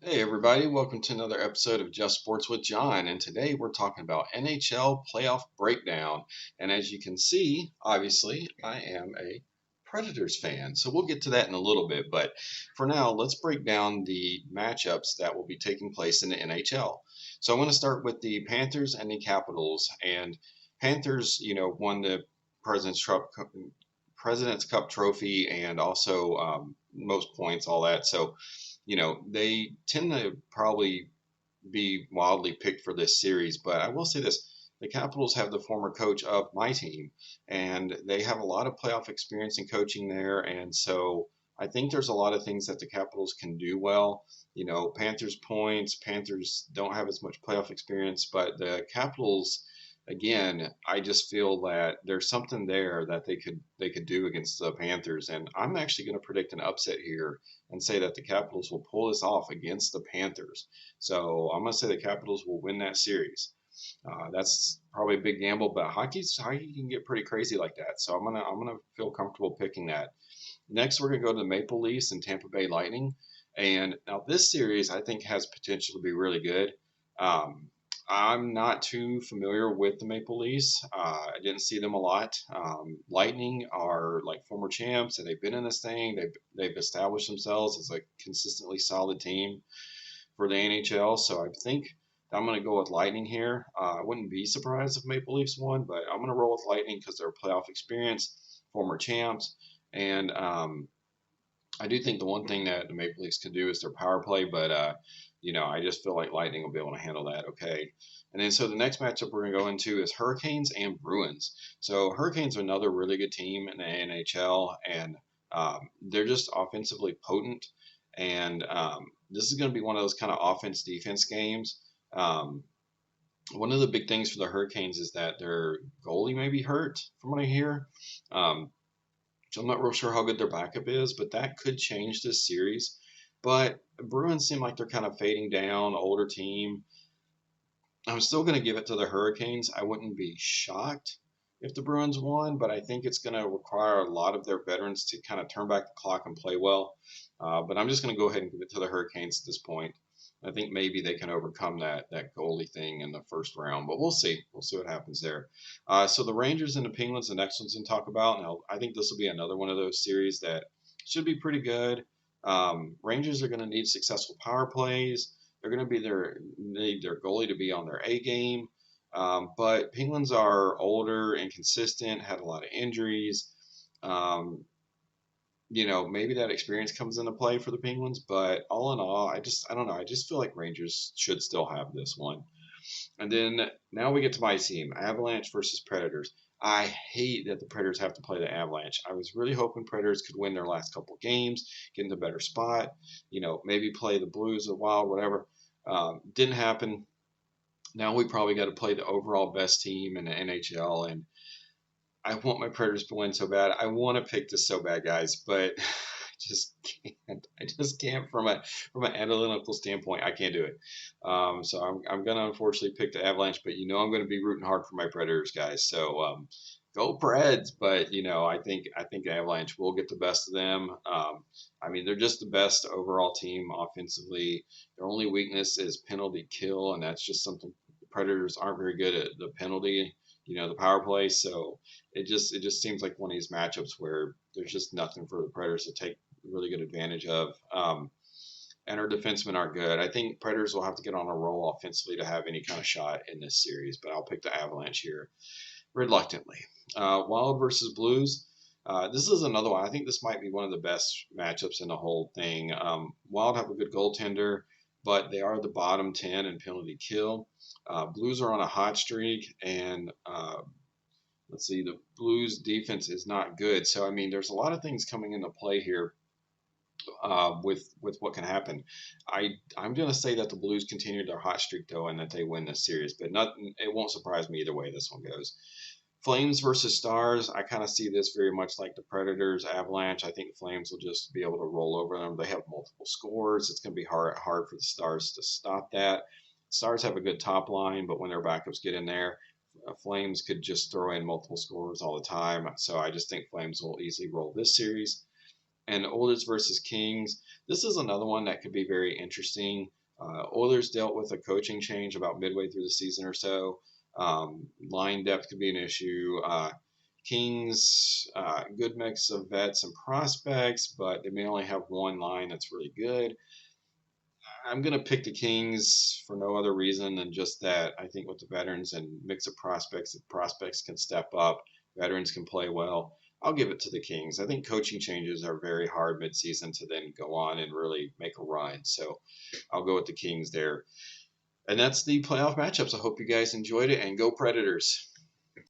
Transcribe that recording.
Hey everybody, welcome to another episode of Just Sports with John. And today we're talking about NHL Playoff Breakdown. And as you can see, obviously, I am a Predators fan. So we'll get to that in a little bit. But for now, let's break down the matchups that will be taking place in the NHL. So I'm going to start with the Panthers and the Capitals. And Panthers, won the President's Cup, President's Cup trophy and also most points, all that. So they tend to probably be wildly picked for this series, but I will say this. The Capitals have the former coach of my team, and they have a lot of playoff experience in coaching there. And so I think there's a lot of things that the Capitals can do well. Panthers points, Panthers don't have as much playoff experience, but the Capitals, again, I just feel that there's something there that they could do against the Panthers. And I'm actually going to predict an upset here and say that the Capitals will pull this off against the Panthers. So I'm going to say the Capitals will win that series. That's probably a big gamble, but hockey can get pretty crazy like that. So I'm gonna feel comfortable picking that. Next, we're gonna go to the Maple Leafs and Tampa Bay Lightning. And now this series I think has potential to be really good. Um, I'm not too familiar with the Maple Leafs. I didn't see them a lot. Lightning are like former champs, and they've been in this thing. They've established themselves as a consistently solid team for the NHL. So I think I'm going to go with Lightning here. I wouldn't be surprised if Maple Leafs won, but I'm going to roll with Lightning because they're playoff experience, former champs, and I do think the one thing that the Maple Leafs can do is their power play, but I just feel like Lightning will be able to handle that okay. And then so the next matchup we're going to go into is Hurricanes and Bruins. So Hurricanes are another really good team in the NHL, and they're just offensively potent. And this is going to be one of those kind of offense defense games. Um, One of the big things for the Hurricanes is that their goalie may be hurt, from what I hear. Um, so I'm not real sure how good their backup is, but that could change this series. But Bruins seem like they're kind of fading down, older team. I'm still going to give it to the Hurricanes. I wouldn't be shocked if the Bruins won, but I think it's going to require a lot of their veterans to kind of turn back the clock and play well. But I'm just going to go ahead and give it to the Hurricanes at this point. I think maybe they can overcome that goalie thing in the first round, but we'll see. We'll see what happens there. So the Rangers and the Penguins, the next one's to talk about. Now, I think this will be another one of those series that should be pretty good. Rangers are going to need successful power plays. They're going to need their goalie to be on their A game. But Penguins are older and consistent, had a lot of injuries. Um, maybe that experience comes into play for the Penguins, but all in all, I don't know. I just feel like Rangers should still have this one. And then now we get to my team, Avalanche versus Predators. I hate that the Predators have to play the Avalanche. I was really hoping Predators could win their last couple games, get in a better spot, maybe play the Blues a while, whatever. Didn't happen. Now we probably got to play the overall best team in the NHL, and I want my Predators to win so bad. I want to pick this so bad, guys, but I just can't. I just can't from an analytical standpoint. I can't do it. So I'm gonna unfortunately pick the Avalanche, but I'm gonna be rooting hard for my Predators, guys. So go Preds, but I think Avalanche will get the best of them. I mean, they're just the best overall team offensively. Their only weakness is penalty kill, and that's just something the Predators aren't very good at the penalty. The power play. So it just seems like one of these matchups where there's just nothing for the Predators to take really good advantage of. And our defensemen are good. I think Predators will have to get on a roll offensively to have any kind of shot in this series, but I'll pick the Avalanche here reluctantly. Wild versus Blues. This is another one. I think this might be one of the best matchups in the whole thing. Wild have a good goaltender, but they are the bottom 10 in penalty kill. Blues are on a hot streak, and let's see, the Blues defense is not good. So I mean, there's a lot of things coming into play here with what can happen. I'm going to say that the Blues continue their hot streak though, and that they win this series. But it won't surprise me either way this one goes. Flames versus Stars. I kind of see this very much like the Predators, Avalanche. I think the Flames will just be able to roll over them. They have multiple scores. It's going to be hard for the Stars to stop that. Stars have a good top line, but when their backups get in there, Flames could just throw in multiple scores all the time. So I just think Flames will easily roll this series. And Oilers versus Kings. This is another one that could be very interesting. Oilers dealt with a coaching change about midway through the season or so. Line depth could be an issue. Kings, good mix of vets and prospects, but they may only have one line that's really good. I'm going to pick the Kings for no other reason than just that. I think with the veterans and mix of prospects, the prospects can step up, veterans can play well. I'll give it to the Kings. I think coaching changes are very hard midseason to then go on and really make a run. So I'll go with the Kings there. And that's the playoff matchups. I hope you guys enjoyed it, and go Predators.